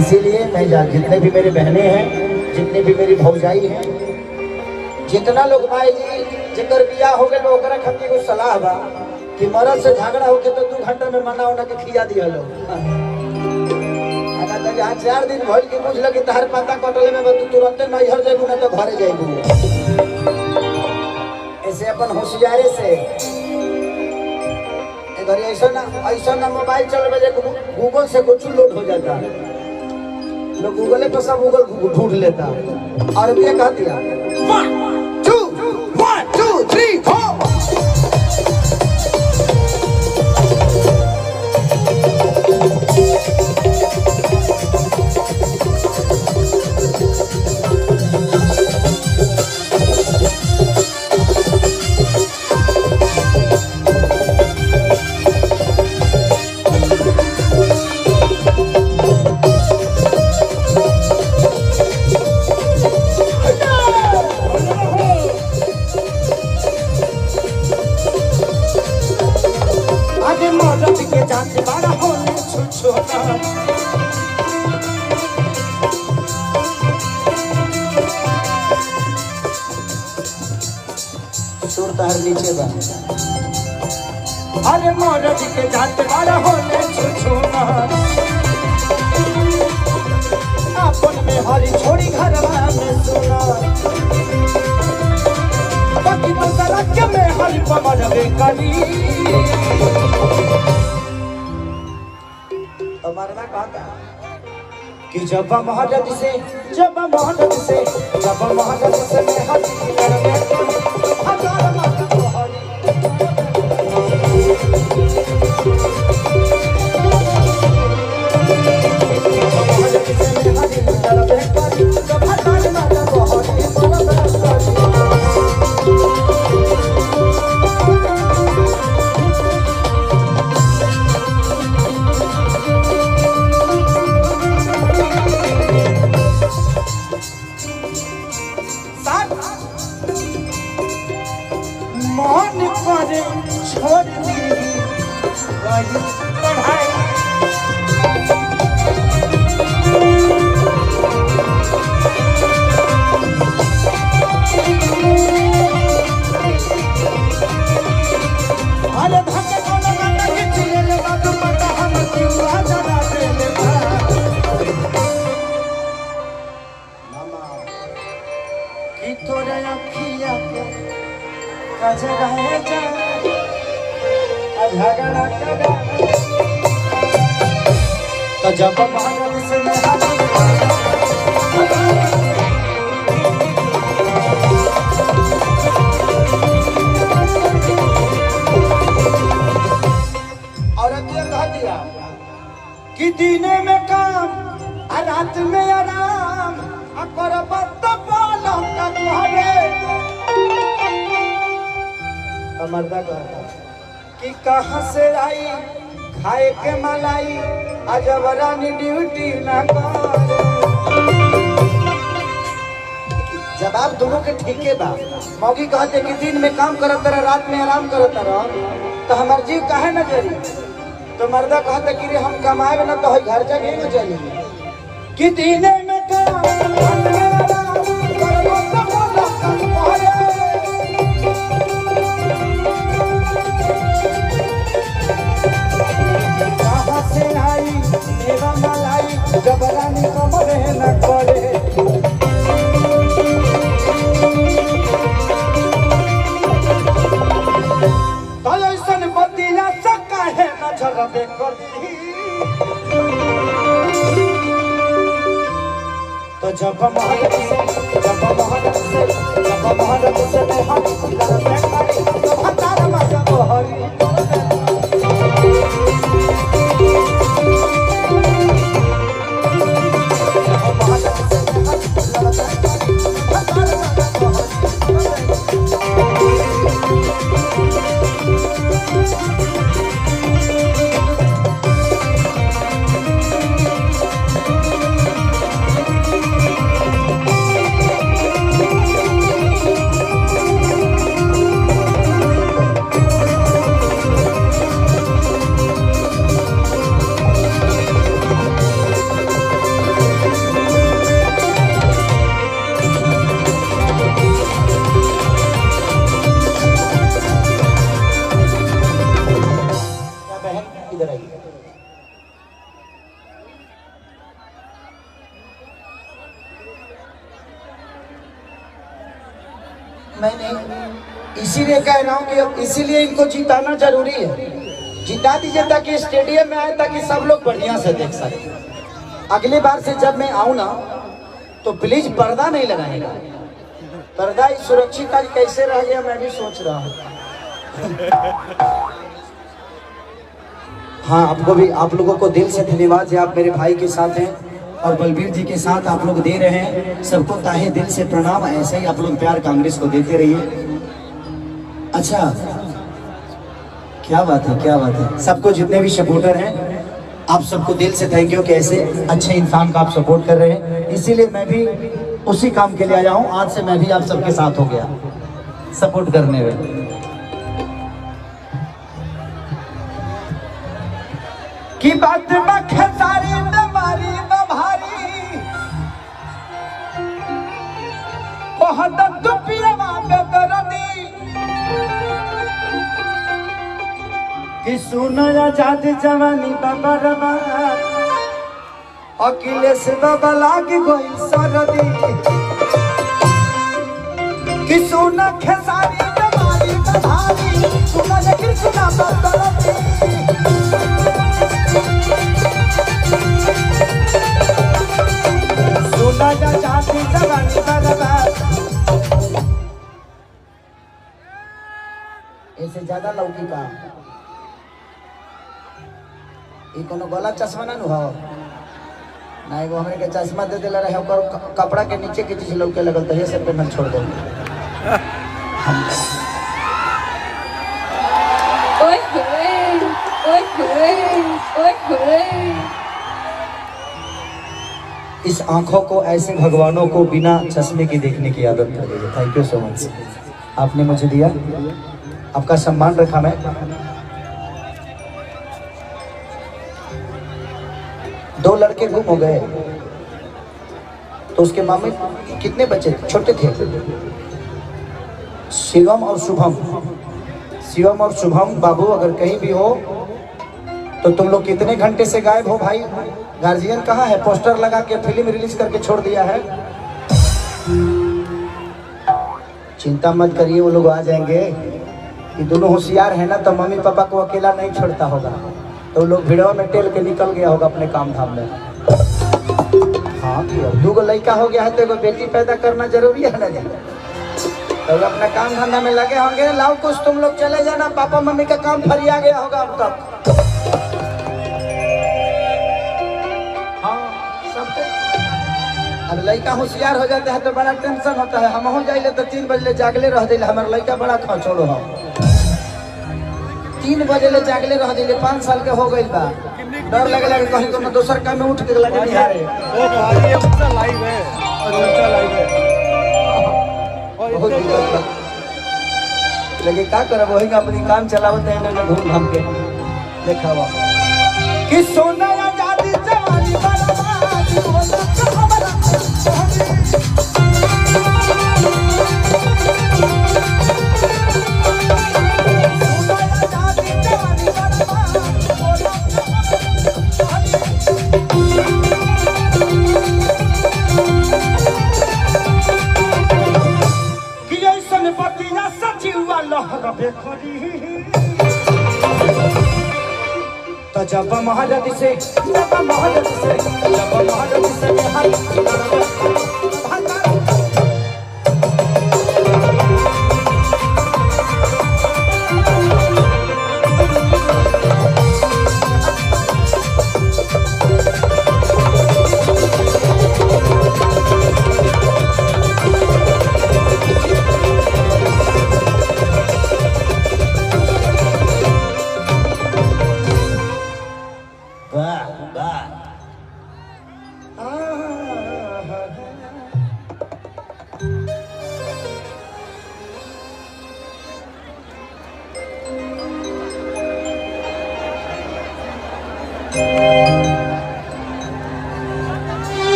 इसीलिए मैं जितने भी मेरे बहनें हैं, जितने भी मेरी भौजाई हैं, जितना लोग भाई जी जिकर बिया हो गए ओकरा खातिर को सलाह बा कि मर्द से झगड़ा होके तो 2 घंटा में मना उना के खिया दिया लो। अगर तो यहाँ 4 दिन भइल के बुझ लगे तहर पता कटले में तू तुरंत नैहर जेबू ना तो घरे जेबू। ऐसे अपन होशियारे से ऐसा ना मोबाइल चल बजे गूगल से कुछ लोड हो जाता है, लोग गूगल पर सब गूगल ढूंढ लेता और ये कह दिया 1 2 3 4। नीचे बा अरे मौरज के जात वाला होने छुछुना अपन में हरी छोड़ी घरवा में सुना बाकी मसला के में हरी पमरवे करी मरना कहता कि जब महाजद से मैं हरी करवे हजार माता मन पर छोड़ दी पढ़ाई अरे धक्के को लगा के चले बात पता हम क्यों जरा दे मामा की तोरे अखिया के कजरा है जा झगड़ा करा तो जब महाराज से मैं औरत ये कह दिया कि दीने में काम और रात में आराम और बत्ता पालो का तुम्हारे मर्दा कहता कि कहाँ से आई खाए के मलाई अजब रानी ड्यूटी ना कर। जवाब दोनों के ठीके बा। मौगी कहते कि दिन में काम करत रह रात में आराम करत रह तो हमार जीव काहे न जरी। तो मर्दा कहते कि हम कमाए ना तो घर जगह न चली कि दिन में काम रात में आराम करबो तो बोला तुम्हारे जबरानी कमरे न करे तो ऐसन बतिया सका है न झरबे करती तो जब महाराज से मैं हाथ करबे करी तो भतार मजा बहरी मैं नहीं, इसीलिए कह रहा हूँ कि अब इसीलिए इनको जिताना जरूरी है। जिता दीजिए ताकि स्टेडियम में आए, ताकि सब लोग बढ़िया से देख सके। अगली बार से जब मैं आऊँ ना तो प्लीज पर्दा नहीं लगाएगा। पर्दा सुरक्षित आज कैसे रह गया मैं भी सोच रहा हूँ। हाँ, आपको भी, आप लोगों को दिल से धन्यवाद है। आप मेरे भाई के साथ हैं और बलबीर जी के साथ आप लोग दे रहे हैं। सबको ताहे दिल से प्रणाम। ऐसे ही आप लोग प्यार कांग्रेस को देते रहिए। अच्छा, क्या बात है, क्या बात है। सबको जितने भी सपोर्टर हैं आप सबको दिल से थैंक यू कि ऐसे अच्छे इंसान का आप सपोर्ट कर रहे हैं। इसीलिए मैं भी उसी काम के लिए आया हूँ। आज से मैं भी आप सबके साथ हो गया सपोर्ट करने में। की बात खेसारी नमारी नभारी बहुत दुपियावा बेदरदी कि सुनो आजाद जवानी बाबा रमा अखिलेश बाबा लाग गई सरदी कि सुनो खेसारी नमारी नभारी सुनो कृष्णा बेदरदी ऐसे ज्यादा लौकी का ये कोनो गला चश्मा ना हो ना। एगो हमरे के चश्मा दे देला रहे ओकर कपड़ा के नीचे के चीज लौके लगल त ये सब पे मन छोड़ दो। ओए होए ओए होए ओए होए। इस आंखों को ऐसे भगवानों को बिना चश्मे की देखने की आदत कर दी। थैंक यू सो मच, आपने मुझे दिया, आपका सम्मान रखा। मैं दो लड़के गुम हो गए तो उसके मामे कितने बच्चे छोटे थे, शिवम और शुभम। शिवम और शुभम बाबू अगर कहीं भी हो तो तुम लोग कितने घंटे से गायब हो भाई? गार्जियन कहाँ है? पोस्टर लगा के फिल्म रिलीज करके छोड़ दिया है। चिंता मत करिए, वो लोग आ जाएंगे। ये दोनों होशियार है ना तो मम्मी पापा को अकेला नहीं छोड़ता होगा, तो लोग भिड़वा में टेल के निकल गया होगा अपने काम धाम में। हाँ, दो गो लड़का हो गया है तो एगो बेटी पैदा करना जरूरी है ना। तो अपना काम धंधा में लगे होंगे। लाओ कुछ तुम लोग चले जाना, पापा मम्मी का काम फरिया गया होगा अब तक। अब लड़का होशियार हो जाता है तो बड़ा टेंशन होता है। हम हो जाइले तो 3 बजे जागले रह दिले। हमारे लड़का बड़ा खचोड़ो हो, 3 बजे ले जागले रह दिले। 5 साल के हो गई बा। डर लगे लगे कहीं तो दूसर काम में उठ के लगे बिहारे। लाइव है बहुत लगे का करब, वही अपनी काम चलावते हैं ना घूम घाम के। देखा हुआ कि सोना आजादी जवानी बर्बादी बोला हमारा जब महारत से जब महारत से जब महारत से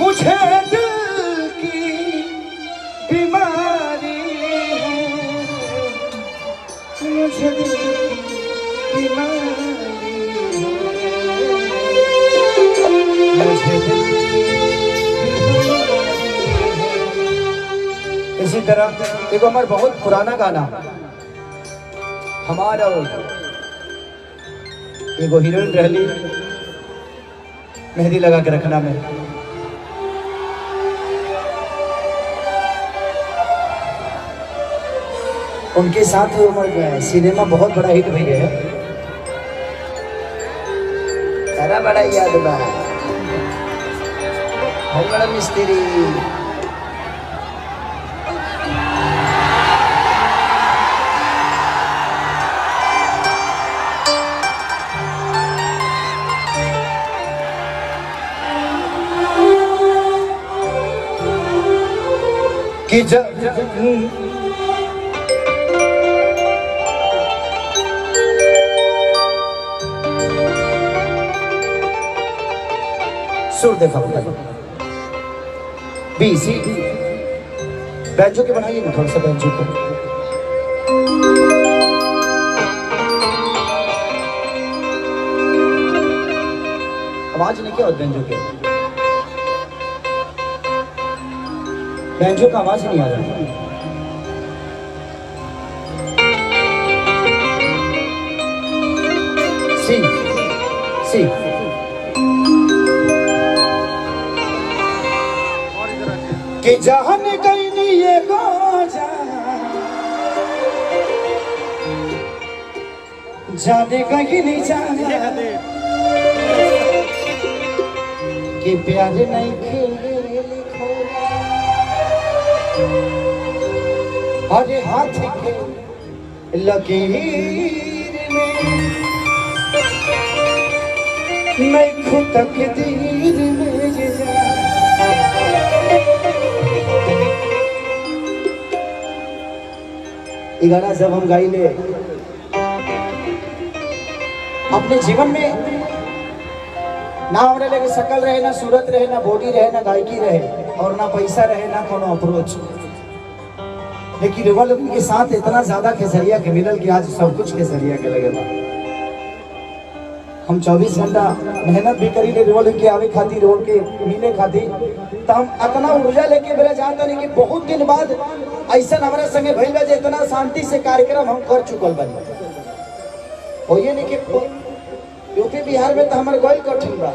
मुझे दिल की बीमारी है, मुझे दिल की बीमारी है, मुझे दिल इसी तरह एक हमारा बहुत पुराना गाना हमारा एगो हीरोइन रहली मेहंदी लगा के रखना में, उनके साथ उमर सिनेमा बहुत बड़ा हिट भी है। सारा बड़ा याद बा बहुत बड़ा मिस्त्री कि सुर देखा बी सी बैंजो के बनाइए ना थोड़ा सा बैंजो को। आवाज नहीं क्या होता बैंजो के, बैंजो का आवाज नहीं आ रहा। सी सी कि जहन गईनी ये गोजा जाने कहीं नहीं जाने कि प्यार नहीं खेले लिखो अरे हाथ के लकीर में मैं खुद तकदीर में जा ये गाना जब हम गाई ले अपने जीवन में ना हमारे लगे शकल रहे, ना सूरत रहे, ना बॉडी रहे, ना गायकी रहे और ना पैसा रहे, ना कोनो अप्रोच, लेकिन रिवॉल्व के साथ इतना ज्यादा खेसरिया के मिलल कि आज सब कुछ खेसरिया के लगे बा। हम 24 घंटा मेहनत भी करी ले रिवॉल्व के आवे खातिर, रिवॉल्व के मिले खातिर, तो हम इतना ऊर्जा लेके मेरा चाहता नहीं कि बहुत दिन बाद ऐसा हमारा संगे भइल बा जे इतना शांति से कार्यक्रम हम कर चुकल बानी। हो ये नहीं कि यूपी बिहार में तो हमारे गोल कठिन बा,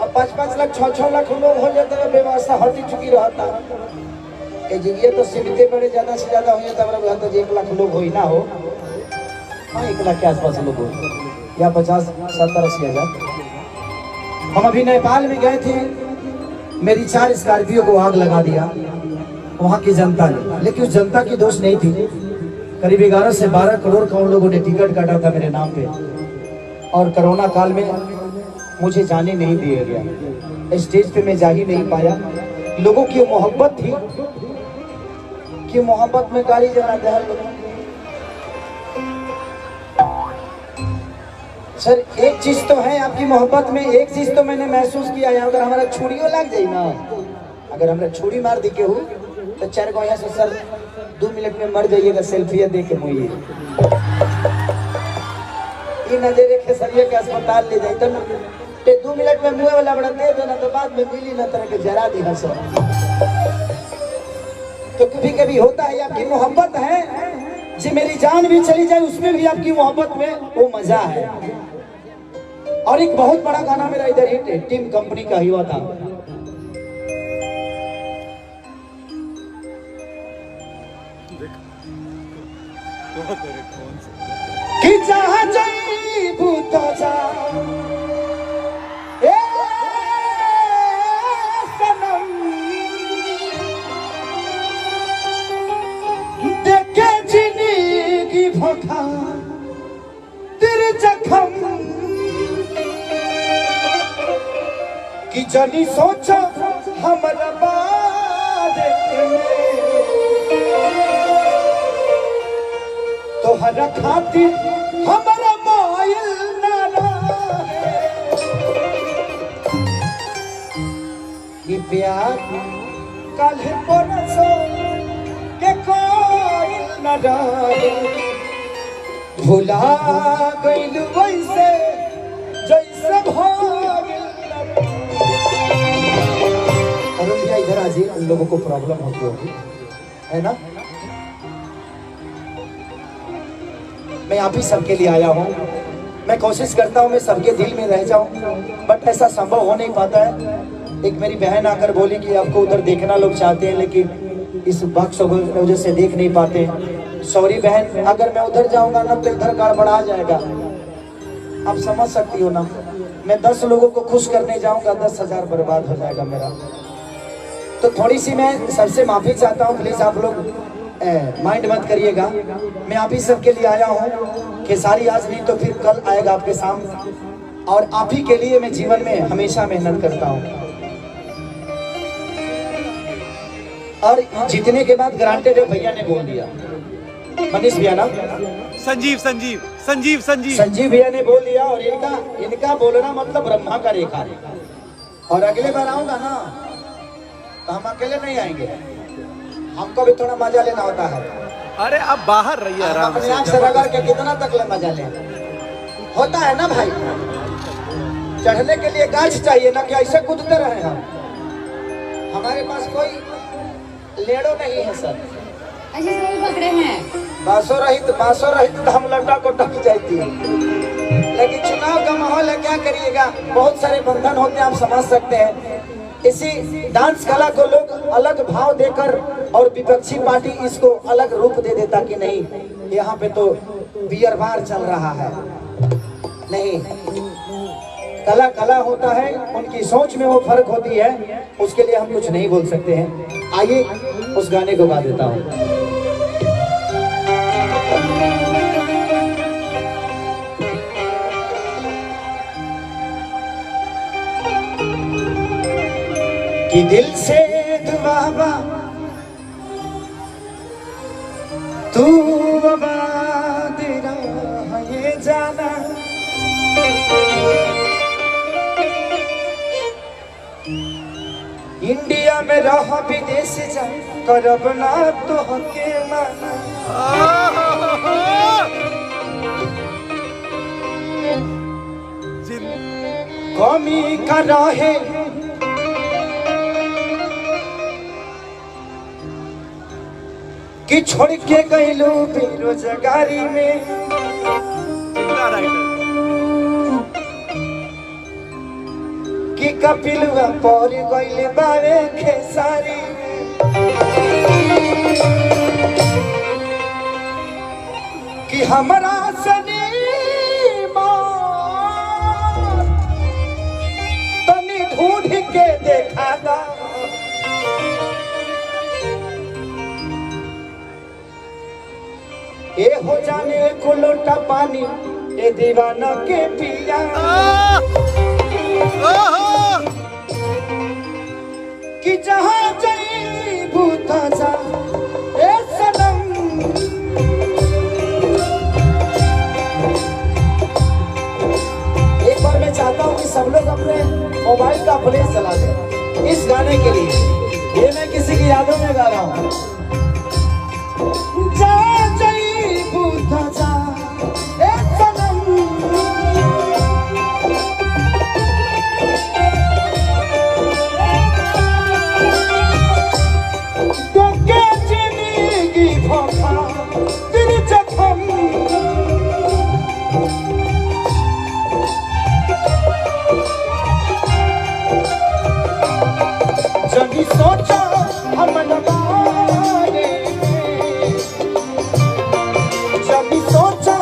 अब 5-5 लाख 6-6 लाख लोग हो जाता है, व्यवस्था हटी चुकी रहता है। जगह तो सीमित बड़े ज्यादा से ज्यादा हो जाता है, 1 लाख लोग हो ही ना हो, हाँ 1 लाख के आसपास लोग हो या 50-70-80 हजार। हम अभी नेपाल में गए थे, मेरी 4 स्कॉर्पियो को आग लगा दिया वहाँ की जनता ने, लेकिन उस जनता की दोष नहीं थी। करीब 11 से 12 करोड़ का उन लोगों ने टिकट काटा था मेरे नाम पे, और कोरोना काल में मुझे जाने नहीं दिया गया, स्टेज पे मैं जा ही नहीं पाया। लोगों की मोहब्बत थी कि मोहब्बत में गाड़ी जलाते हैं लोग। सर एक चीज तो है आपकी मोहब्बत में, एक चीज तो मैंने महसूस किया है, अगर हमारा छुड़ियों लग जाए ना, अगर हमारा छुड़ी मार दी के हो तो 4 गो यहाँ से सर 2 मिनट में मर जाइएगा, सेल्फिया दे के मुझे ये न दे के सरिया के अस्पताल ले जाए तो 2 मिनट में मुँह वाला बड़ा दे दो ना, तो बाद में मिली ना तरह के जरा दी हंसो। तो कभी कभी होता है आपकी मोहब्बत है जी, मेरी जान भी चली जाए उसमें भी आपकी मोहब्बत में वो मजा है। और एक बहुत बड़ा गाना मेरा इधर हिट है, टीम कंपनी का हुआ था, कि जहाँ जाइबू तो जा ए सनम, देखे जिंदगी भोखा तेरे जख्म, कि जनी सोचो हमारा बारे तो हर खातिर हमारा मोइल ना प्यार कल परसों के कोई न रहे भुला गइल वैसे जैसे भइल अरुण भैया इधर आ जाइए, उन लोगों को प्रॉब्लम होती होगी है ना। मैं आप ही सबके लिए आया हूँ, मैं कोशिश करता हूँ मैं सबके दिल में रह जाऊँ, बट ऐसा संभव हो नहीं पाता है। एक मेरी बहन आकर बोली कि आपको उधर देखना लोग चाहते हैं लेकिन इस बक्स की वजह से देख नहीं पाते। सॉरी बहन, अगर मैं उधर जाऊंगा ना तो इधर गड़बड़ा जाएगा, आप समझ सकती हो ना। मैं 10 लोगों को खुश करने जाऊंगा 10,000 बर्बाद हो जाएगा मेरा। तो थोड़ी सी मैं सबसे माफी चाहता हूँ, प्लीज आप लोग माइंड मत करिएगा। मैं आप ही सबके लिए आया हूँ, खेसारी आज नहीं तो फिर कल आएगा आपके सामने, और आप ही के लिए मैं जीवन में हमेशा मेहनत करता हूँ। और जीतने के बाद ग्रांटेड है, भैया ने बोल दिया, मनीष भैया ना, संजीव संजीव संजीव संजीव संजीव भैया ने बोल दिया। और इनका बोलना मतलब ब्रह्मा का रेखा है। और अगले बार आऊंगा ना तो हम अकेले नहीं आएंगे, हमको भी थोड़ा मजा लेना होता है। अरे आप बाहर रहिए आराम अपने आँख से रगड़ के कितना तक ले मजा ले होता है ना भाई। चढ़ने के लिए गाछ चाहिए ना कि ऐसे कूदते रहे हम। हमारे पास कोई लेड़ो नहीं है सर, अच्छे से भी पकड़े हैं। बासो रहित तो हम लटा को टक जाती है। लेकिन चुनाव का माहौल है, क्या करिएगा, बहुत सारे बंधन होते हैं, आप समझ सकते हैं। इसी डांस कला को लोग अलग भाव देकर और विपक्षी पार्टी इसको अलग रूप दे देता कि नहीं यहाँ पे तो बियर बार चल रहा है। नहीं, कला कला होता है, उनकी सोच में वो फर्क होती है, उसके लिए हम कुछ नहीं बोल सकते हैं। आइए उस गाने को गा देता हूँ। कि दिल से दुआ बा तू आबाद रहा ये जाना, इंडिया में रह विदेश जा करब ना तो हके माना। कमी का रहे कि छोड़ के गईलू बेरोजगारी में, कि कपिलवा पर गईले बारे खेसारी कि हमरा सनी तनी ढूंढ के देखा दा। ए हो जाने को लोटा पानी ए दीवाना के पिया, कि जहाँ जाइबू ताजा ए सनम। एक बार मैं चाहता हूँ कि सब लोग अपने मोबाइल का प्ले चला दें इस गाने के लिए। ये मैं किसी की यादों में गा रहा हूँ। सोचा हम नबारे जब सोचा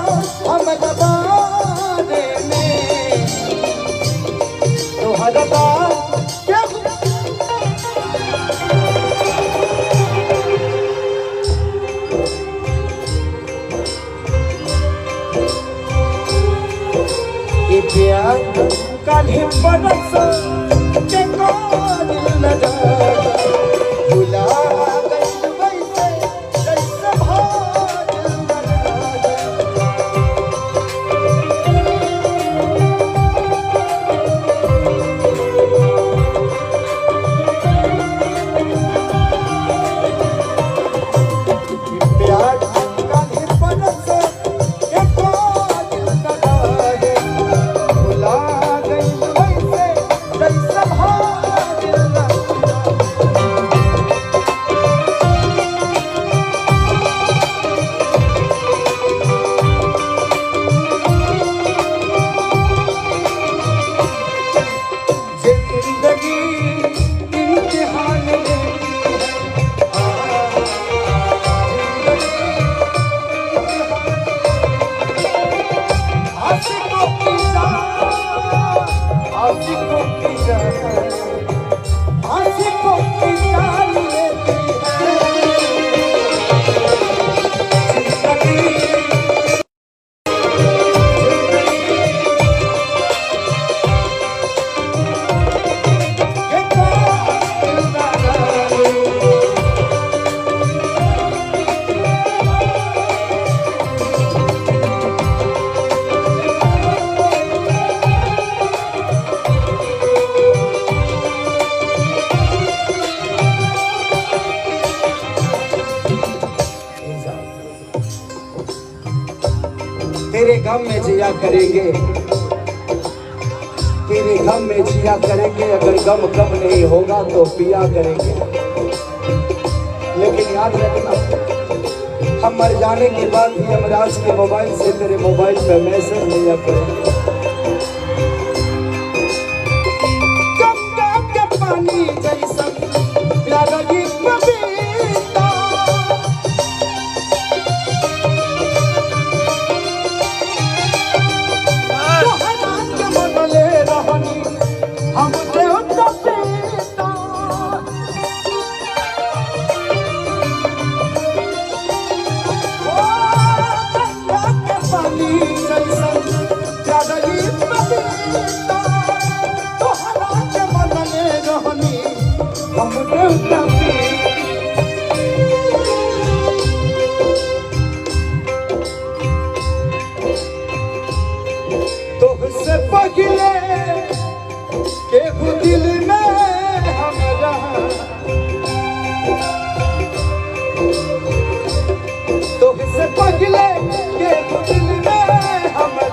हम नबारे में तो हरदा ये प्यार का बरस के कोई लगा भुला गई वैसे जैसे भाग आशिकों की जान, आशिकों की जान, आशिकों की जान लेती है जिंदगी। ये तेरे गम में जिया करेंगे, तेरे गम में जिया करेंगे, अगर गम कम नहीं होगा तो पिया करेंगे। लेकिन याद रखना, हम मर जाने के बाद भी यमराज के मोबाइल से तेरे मोबाइल पे मैसेज लिया करेंगे। गंगा के पानी जैसा प्यारा ये पपीता, हम देवता पिता, ओ गंगा के पानी जैसा प्यारा ये पपीता, तोहरा के मन में रहनी हम देवता पिता। तुझसे पगले के दिल में हमरा, तुझसे पगले के दिल में हमरा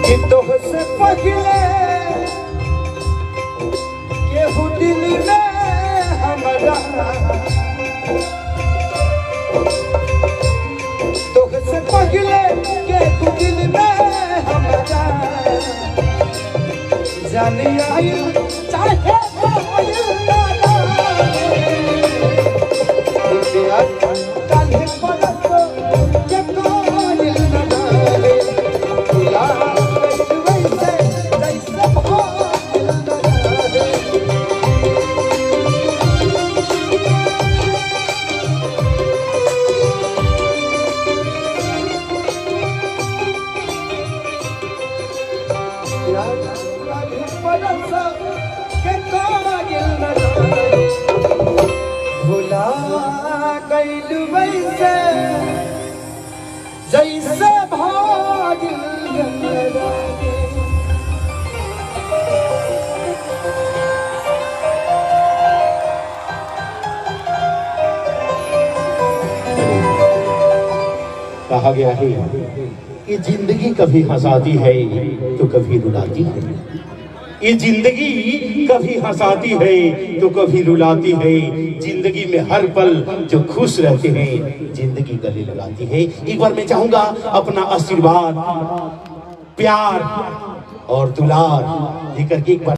कि तोहसे पहले केहू दिल में हमरा तोहसे पहले केहू दिल में हमरा जाने आई चाहे काल्हे पलक के कोयल न डाले भुला वैसे जैसे भागिल न डाले काल्हे पलक के कोयल न डाले भुला गइल वैसे जैसे भागिल न डाले कहा गया है कि जिंदगी कभी हंसाती है तो कभी रुलाती है। ये जिंदगी कभी हंसाती है तो कभी रुलाती है। जिंदगी में हर पल जो खुश रहते हैं जिंदगी गले लगाती है। एक बार मैं चाहूंगा अपना आशीर्वाद, प्यार और दुलार लेकर के एक बार